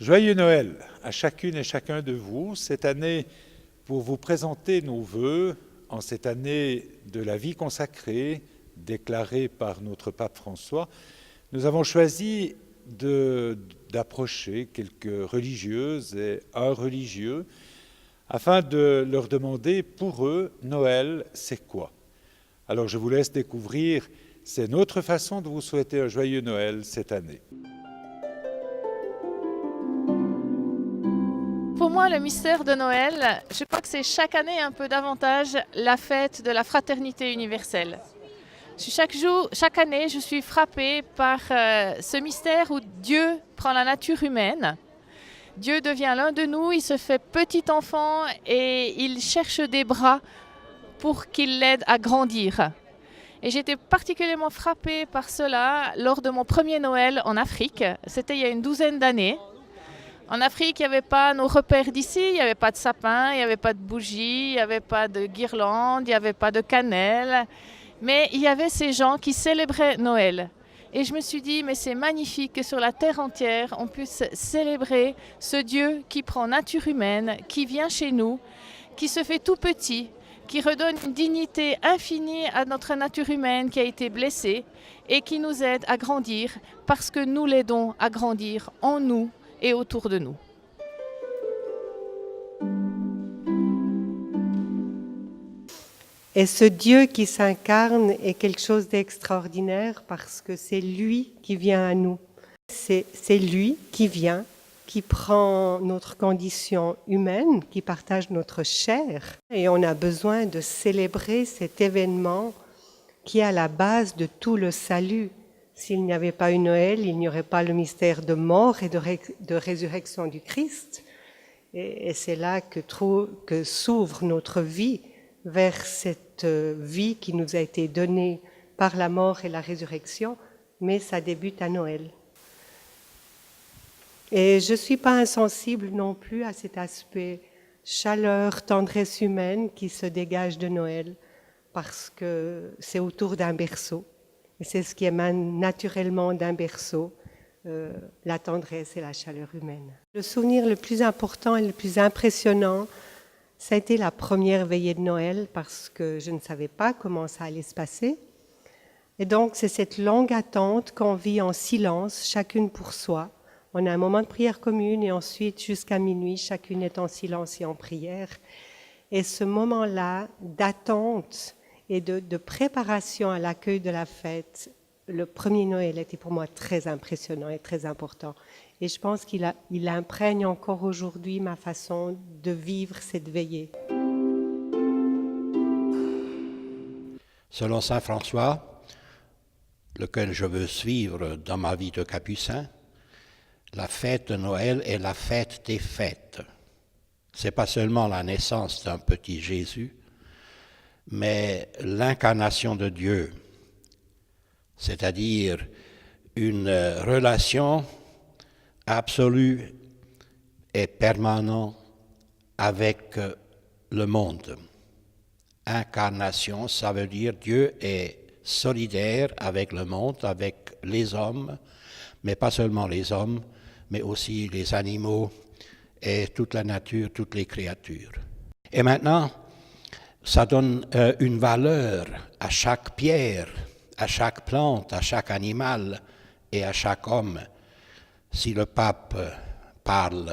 Joyeux Noël à chacune et chacun de vous cette année pour vous présenter nos vœux en cette année de la vie consacrée déclarée par notre pape François. Nous avons choisi d'approcher quelques religieuses et un religieux afin de leur demander pour eux, Noël, c'est quoi? Alors je vous laisse découvrir, c'est notre façon de vous souhaiter un joyeux Noël cette année. Pour moi, le mystère de Noël, je crois que c'est chaque année un peu davantage la fête de la fraternité universelle. Chaque année, je suis frappée par ce mystère où Dieu prend la nature humaine. Dieu devient l'un de nous, il se fait petit enfant et il cherche des bras pour qu'il l'aide à grandir. Et j'étais particulièrement frappée par cela lors de mon premier Noël en Afrique. C'était il y a une douzaine d'années. En Afrique, il n'y avait pas nos repères d'ici, il n'y avait pas de sapin, il n'y avait pas de bougies, il n'y avait pas de guirlandes, il n'y avait pas de cannelle. Mais il y avait ces gens qui célébraient Noël. Et je me suis dit, mais c'est magnifique que sur la terre entière, on puisse célébrer ce Dieu qui prend nature humaine, qui vient chez nous, qui se fait tout petit, qui redonne une dignité infinie à notre nature humaine qui a été blessée et qui nous aide à grandir parce que nous l'aidons à grandir en nous et autour de nous. Et ce Dieu qui s'incarne est quelque chose d'extraordinaire parce que c'est lui qui vient à nous. C'est lui qui vient, qui prend notre condition humaine, qui partage notre chair. Et on a besoin de célébrer cet événement qui est à la base de tout le salut. S'il n'y avait pas eu Noël, il n'y aurait pas le mystère de mort et de résurrection du Christ. Et c'est là que s'ouvre notre vie vers cette vie qui nous a été donnée par la mort et la résurrection, mais ça débute à Noël. Et je ne suis pas insensible non plus à cet aspect chaleur, tendresse humaine qui se dégage de Noël, parce que c'est autour d'un berceau. Et c'est ce qui émane naturellement d'un berceau, la tendresse et la chaleur humaine. Le souvenir le plus important et le plus impressionnant, ça a été la première veillée de Noël parce que je ne savais pas comment ça allait se passer. Et donc, c'est cette longue attente qu'on vit en silence, chacune pour soi. On a un moment de prière commune et ensuite, jusqu'à minuit, chacune est en silence et en prière. Et ce moment-là d'attente et de préparation à l'accueil de la fête, le premier Noël était pour moi très impressionnant et très important. Et je pense qu'il imprègne encore aujourd'hui ma façon de vivre cette veillée. Selon saint François, lequel je veux suivre dans ma vie de capucin, la fête de Noël est la fête des fêtes. Ce n'est pas seulement la naissance d'un petit Jésus, mais l'incarnation de Dieu, c'est-à-dire une relation absolue et permanente avec le monde. Incarnation, ça veut dire Dieu est solidaire avec le monde, avec les hommes, mais pas seulement les hommes, mais aussi les animaux et toute la nature, toutes les créatures. Et maintenant, ça donne une valeur à chaque pierre, à chaque plante, à chaque animal et à chaque homme. Si le pape parle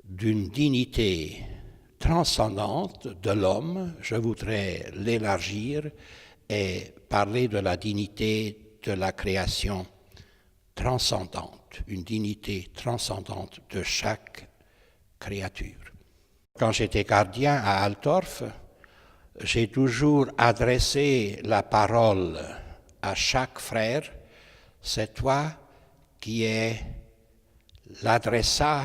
d'une dignité transcendante de l'homme, je voudrais l'élargir et parler de la dignité de la création transcendante, une dignité transcendante de chaque créature. Quand j'étais gardien à Altorf, j'ai toujours adressé la parole à chaque frère, c'est toi qui es l'adressat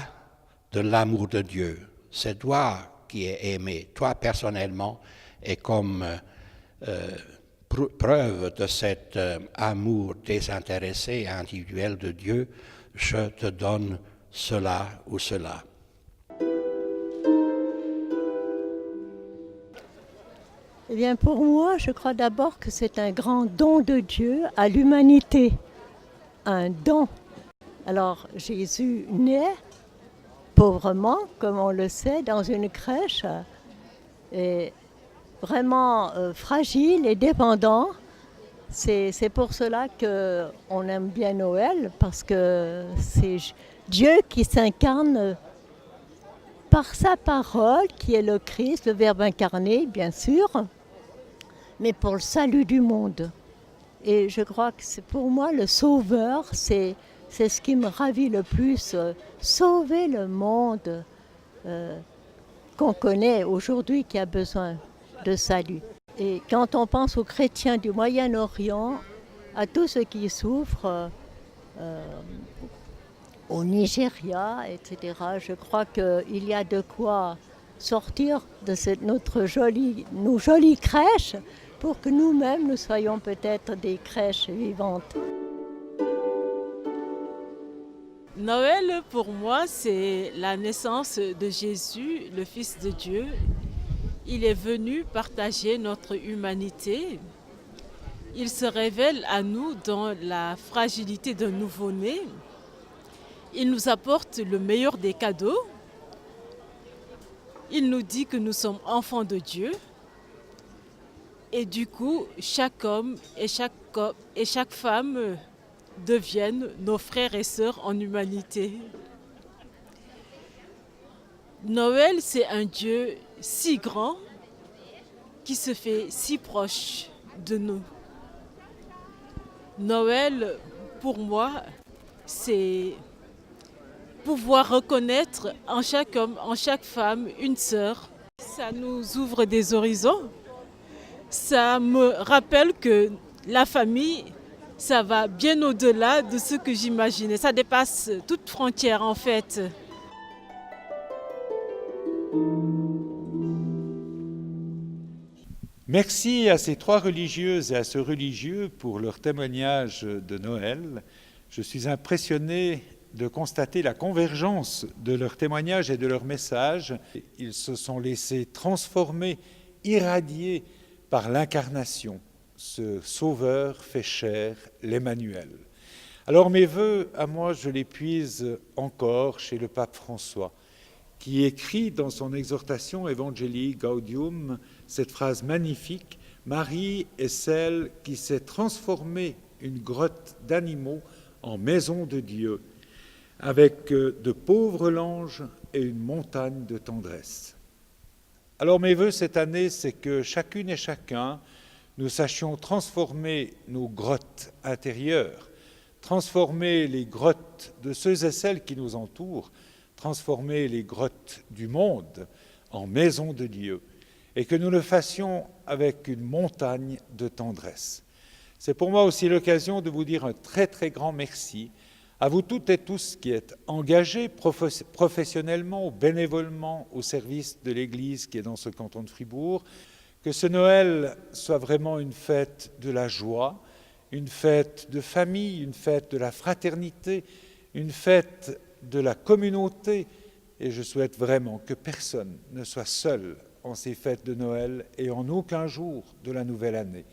de l'amour de Dieu. C'est toi qui es aimé, toi personnellement, et comme preuve de cet amour désintéressé et individuel de Dieu, je te donne cela ou cela. Eh bien, pour moi, je crois d'abord que c'est un grand don de Dieu à l'humanité. Un don. Alors Jésus naît pauvrement, comme on le sait, dans une crèche, et vraiment fragile et dépendant. C'est pour cela qu'on aime bien Noël, parce que c'est Dieu qui s'incarne par sa parole, qui est le Christ, le Verbe incarné, bien sûr, mais pour le salut du monde. Et je crois que c'est pour moi le Sauveur, c'est ce qui me ravit le plus, sauver le monde qu'on connaît aujourd'hui, qui a besoin de salut. Et quand on pense aux chrétiens du Moyen-Orient, à tous ceux qui souffrent, au Nigeria, etc., je crois qu'il y a de quoi sortir de nos jolies crèches pour que nous-mêmes, nous soyons peut-être des crèches vivantes. Noël, pour moi, c'est la naissance de Jésus, le Fils de Dieu. Il est venu partager notre humanité. Il se révèle à nous dans la fragilité d'un nouveau-né. Il nous apporte le meilleur des cadeaux. Il nous dit que nous sommes enfants de Dieu. Et du coup, chaque homme et chaque femme deviennent nos frères et sœurs en humanité. Noël, c'est un Dieu si grand qui se fait si proche de nous. Noël, pour moi, c'est pouvoir reconnaître en chaque homme, en chaque femme, une sœur. Ça nous ouvre des horizons. Ça me rappelle que la famille, ça va bien au-delà de ce que j'imaginais. Ça dépasse toute frontière en fait. Merci à ces trois religieuses et à ce religieux pour leur témoignage de Noël. Je suis impressionné de constater la convergence de leurs témoignages et de leurs messages. Ils se sont laissés transformer, irradier par l'incarnation, ce Sauveur fait chair, l'Emmanuel. Alors mes vœux, à moi, je les puise encore chez le pape François, qui écrit dans son exhortation Evangelii Gaudium cette phrase magnifique « Marie est celle qui s'est transformée une grotte d'animaux en maison de Dieu, avec de pauvres langes et une montagne de tendresse. » Alors mes vœux cette année, c'est que chacune et chacun, nous sachions transformer nos grottes intérieures, transformer les grottes de ceux et celles qui nous entourent, transformer les grottes du monde en maison de Dieu, et que nous le fassions avec une montagne de tendresse. C'est pour moi aussi l'occasion de vous dire un très très grand merci à vous toutes et tous qui êtes engagés professionnellement ou bénévolement au service de l'Église qui est dans ce canton de Fribourg. Que ce Noël soit vraiment une fête de la joie, une fête de famille, une fête de la fraternité, une fête de la communauté. Et je souhaite vraiment que personne ne soit seul en ces fêtes de Noël et en aucun jour de la nouvelle année.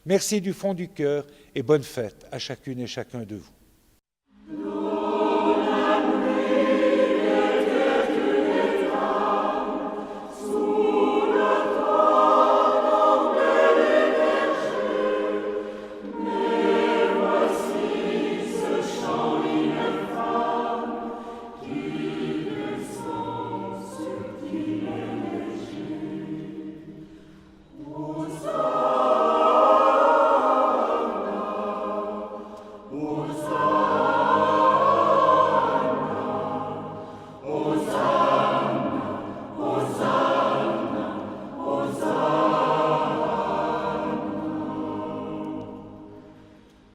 Merci du fond du cœur et bonne fête à chacune et chacun de vous.